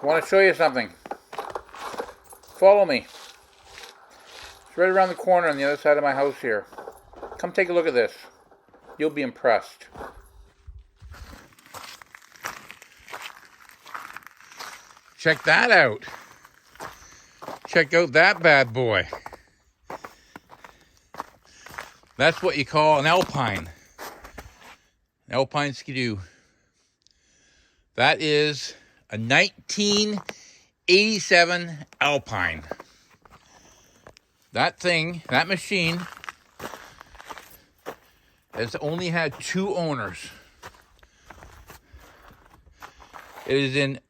I want to show you something. Follow me. It's right around the corner on the other side of my house here. Come take a look at this. You'll be impressed. Check that out. Check out that bad boy. That's what you call an Alpine. An Alpine Skidoo. That is a 1987 Alpine. That thing, that machine, has only had 2 owners. It is in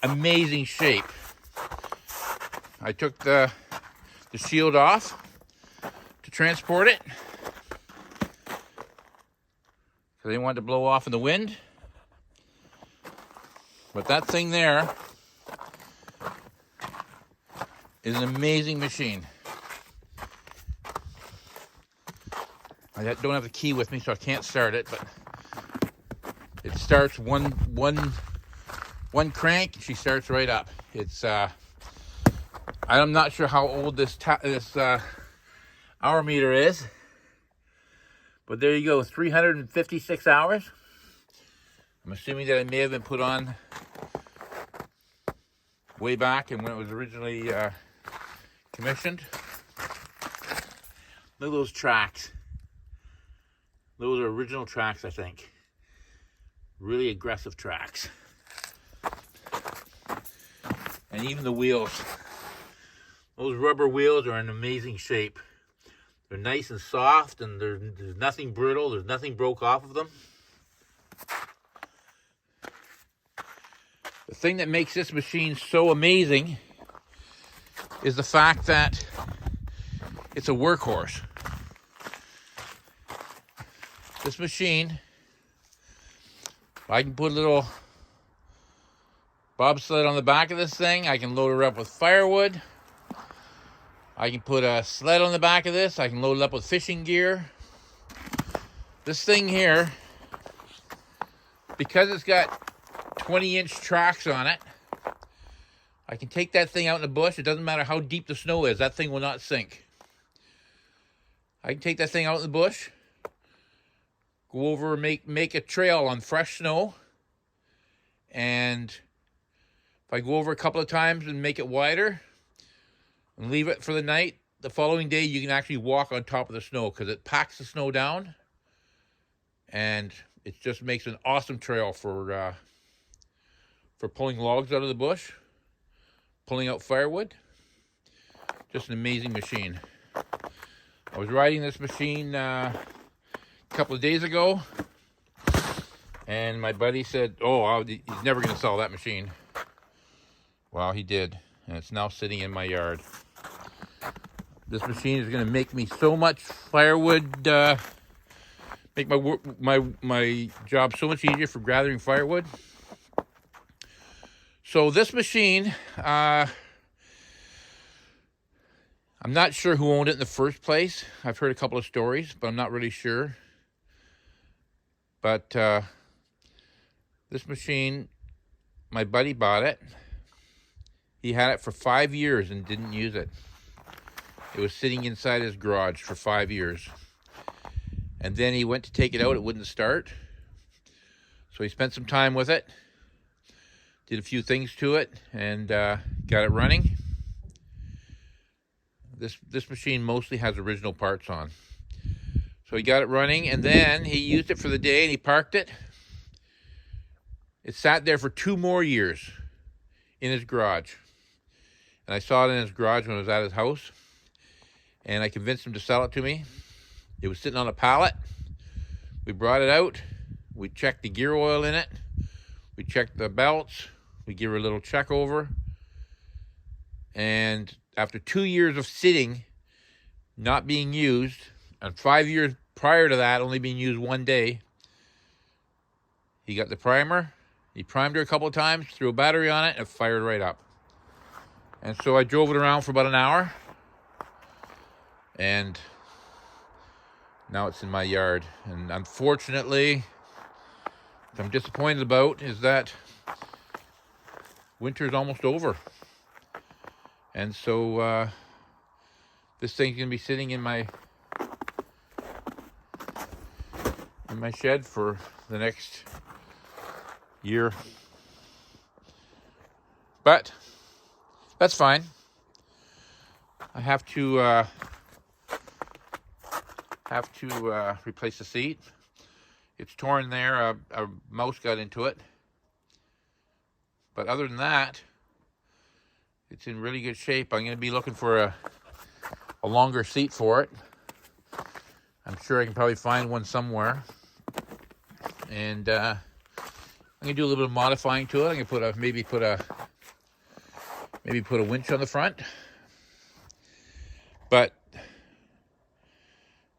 amazing shape. I took the shield off to transport it because I didn't want it to blow off in the wind. But that thing there is an amazing machine. I don't have the key with me, so I can't start it, but it starts one crank. She starts right up. It's I'm not sure how old this hour meter is, but there you go, 356 hours. I'm assuming that it may have been put on way back and when it was originally commissioned. Look at those tracks. Those are original tracks, I think. Really aggressive tracks. And even the wheels. Those rubber wheels are in amazing shape. They're nice and soft, and there's nothing brittle. There's nothing broke off of them. The thing that makes this machine so amazing is the fact that it's a workhorse. This machine, I can put a little bobsled on the back of this thing. I can load her up with firewood. I can put a sled on the back of this. I can load it up with fishing gear. This thing here, because it's got 20-inch tracks on it, I can take that thing out in the bush. It doesn't matter how deep the snow is. That thing will not sink. I can take that thing out in the bush, go over and make a trail on fresh snow. And if I go over a couple of times and make it wider and leave it for the night, the following day you can actually walk on top of the snow because it packs the snow down. And it just makes an awesome trail for pulling logs out of the bush, pulling out firewood. Just an amazing machine. I was riding this machine a couple of days ago, and my buddy said, oh, he's never going to sell that machine. Well, he did, and it's now sitting in my yard. This machine is going to make me so much firewood, make my job so much easier for gathering firewood. So this machine, I'm not sure who owned it in the first place. I've heard a couple of stories, but I'm not really sure. But this machine, my buddy bought it. He had it for 5 years and didn't use it. It was sitting inside his garage for 5 years. And then he went to take it out. It wouldn't start. So he spent some time with it, did a few things to it, and got it running. This machine mostly has original parts on. So he got it running, and then he used it for the day, and he parked it. It sat there for 2 more years in his garage. And I saw it in his garage when I was at his house, and I convinced him to sell it to me. It was sitting on a pallet. We brought it out. We checked the gear oil in it. We checked the belts. We give her a little check over. And after 2 years of sitting, not being used, and 5 years prior to that only being used 1 day, he got the primer. He primed her a couple of times, threw a battery on it, and it fired right up. And so I drove it around for about an hour, and now it's in my yard. And unfortunately, what I'm disappointed about is that winter's almost over. And so this thing's gonna be sitting in my shed for the next year. But that's fine. I have to replace the seat. It's torn there. A mouse got into it. But other than that, it's in really good shape. I'm going to be looking for a longer seat for it. I'm sure I can probably find one somewhere. And I'm going to do a little bit of modifying to it. I'm going to maybe put a winch on the front. But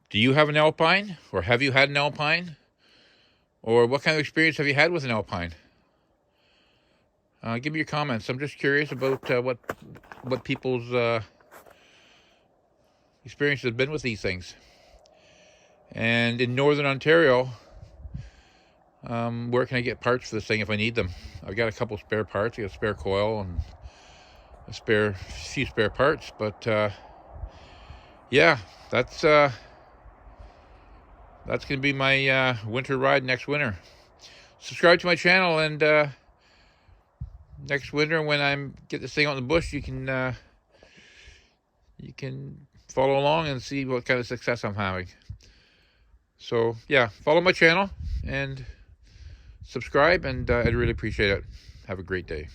do you have an Alpine? Or have you had an Alpine? Or what kind of experience have you had with an Alpine? Give me your comments. I'm just curious about what people's experiences have been with these things. And in Northern Ontario, where can I get parts for this thing if I need them? I've got a couple spare parts. I got a spare coil and a few spare parts. But yeah, that's going to be my winter ride next winter. Subscribe to my channel, and next winter when I get this thing out in the bush, you can follow along and see what kind of success I'm having. So yeah, follow my channel and subscribe, and I'd really appreciate it. Have a great day.